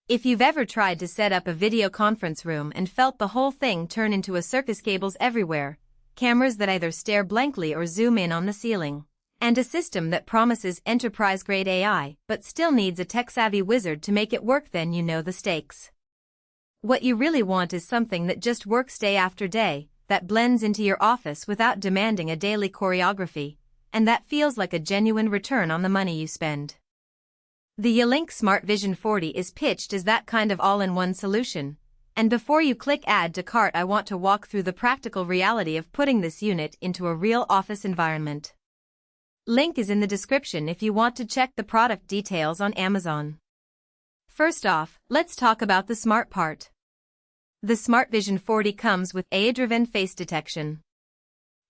If you've ever tried to set up a video conference room and felt the whole thing turn into a circus, cables everywhere, cameras that either stare blankly or zoom in on the ceiling, and a system that promises enterprise-grade AI but still needs a tech-savvy wizard to make it work, then you know the stakes. What you really want is something that just works day after day, that blends into your office without demanding a daily choreography, and that feels like a genuine return on the money you spend. The Yealink SmartVision 40 is pitched as that kind of all-in-one solution, and before you click Add to Cart, I want to walk through the practical reality of putting this unit into a real office environment. Link is in the description if you want to check the product details on Amazon. First off, let's talk about the smart part. The SmartVision 40 comes with AI-driven face detection.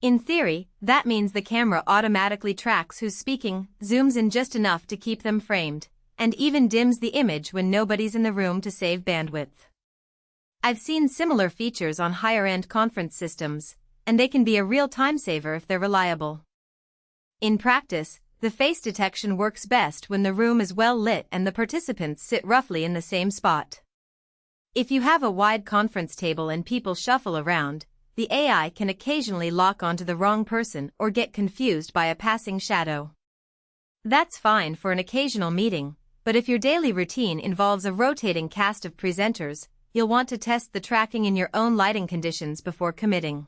In theory, that means the camera automatically tracks who's speaking, zooms in just enough to keep them framed, and even dims the image when nobody's in the room to save bandwidth. I've seen similar features on higher-end conference systems, and they can be a real time saver if they're reliable. In practice, the face detection works best when the room is well lit and the participants sit roughly in the same spot. If you have a wide conference table and people shuffle around, the AI can occasionally lock onto the wrong person or get confused by a passing shadow. That's fine for an occasional meeting, but if your daily routine involves a rotating cast of presenters, you'll want to test the tracking in your own lighting conditions before committing.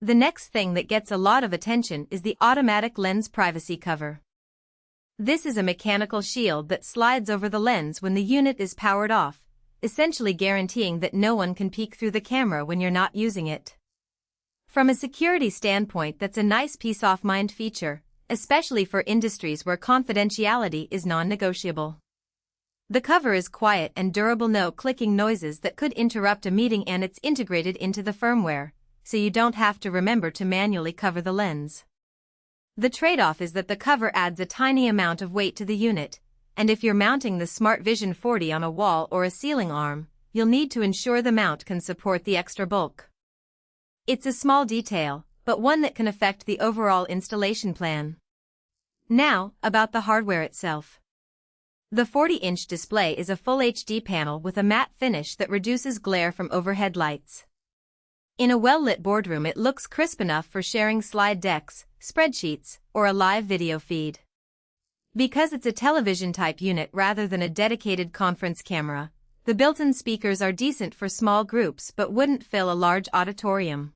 The next thing that gets a lot of attention is the automatic lens privacy cover. This is a mechanical shield that slides over the lens when the unit is powered off, essentially guaranteeing that no one can peek through the camera when you're not using it. From a security standpoint, that's a nice peace of mind feature, especially for industries where confidentiality is non-negotiable. The cover is quiet and durable, no clicking noises that could interrupt a meeting, and it's integrated into the firmware, so you don't have to remember to manually cover the lens. The trade-off is that the cover adds a tiny amount of weight to the unit, and if you're mounting the SmartVision 40 on a wall or a ceiling arm, you'll need to ensure the mount can support the extra bulk. It's a small detail, but one that can affect the overall installation plan. Now, about the hardware itself. The 40-inch display is a full HD panel with a matte finish that reduces glare from overhead lights. In a well-lit boardroom, it looks crisp enough for sharing slide decks, spreadsheets, or a live video feed. Because it's a television-type unit rather than a dedicated conference camera, the built-in speakers are decent for small groups but wouldn't fill a large auditorium.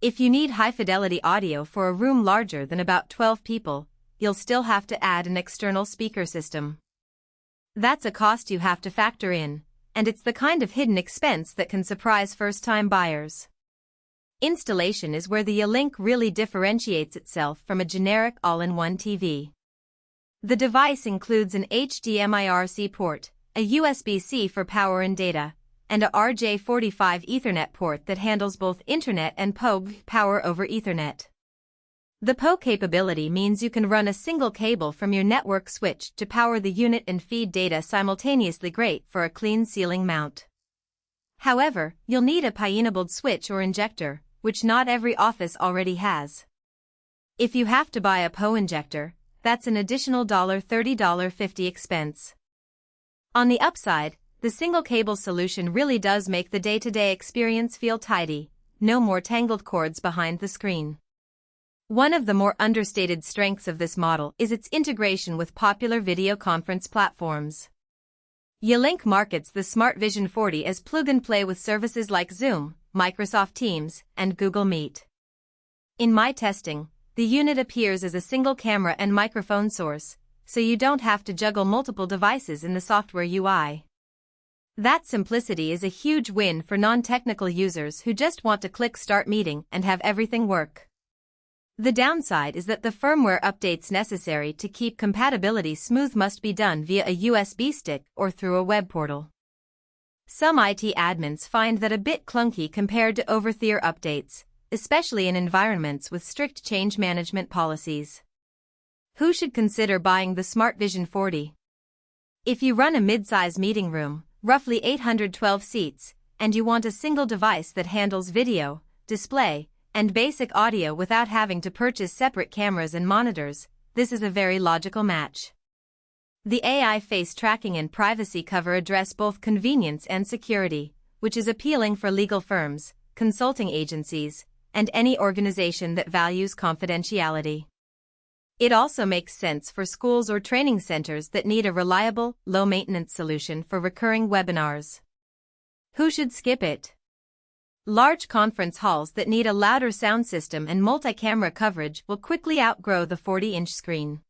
If you need high-fidelity audio for a room larger than about 12 people, you'll still have to add an external speaker system. That's a cost you have to factor in, and it's the kind of hidden expense that can surprise first-time buyers. Installation is where the Yealink really differentiates itself from a generic all-in-one TV. The device includes an HDMI-RC port, a USB-C for power and data, and a RJ45 Ethernet port that handles both Internet and PoE power over Ethernet. The PoE capability means you can run a single cable from your network switch to power the unit and feed data simultaneously, great for a clean ceiling mount. However, you'll need a pin-enabled switch or injector, which not every office already has. If you have to buy a PoE injector, that's an additional $30-50 expense. On the upside, the single cable solution really does make the day-to-day experience feel tidy, no more tangled cords behind the screen. One of the more understated strengths of this model is its integration with popular video conference platforms. Yealink markets the SmartVision 40 as plug-and-play with services like Zoom, Microsoft Teams, and Google Meet. In my testing, the unit appears as a single camera and microphone source, so you don't have to juggle multiple devices in the software UI. That simplicity is a huge win for non-technical users who just want to click Start Meeting and have everything work. The downside is that the firmware updates necessary to keep compatibility smooth must be done via a USB stick or through a web portal. Some IT admins find that a bit clunky compared to over-the-air updates, especially in environments with strict change management policies. Who should consider buying the SmartVision 40? If you run a mid-size meeting room, roughly 812 seats, and you want a single device that handles video, display, and basic audio without having to purchase separate cameras and monitors, this is a very logical match. The AI face tracking and privacy cover address both convenience and security, which is appealing for legal firms, consulting agencies, and any organization that values confidentiality. It also makes sense for schools or training centers that need a reliable, low-maintenance solution for recurring webinars. Who should skip it? Large conference halls that need a louder sound system and multi-camera coverage will quickly outgrow the 40-inch screen.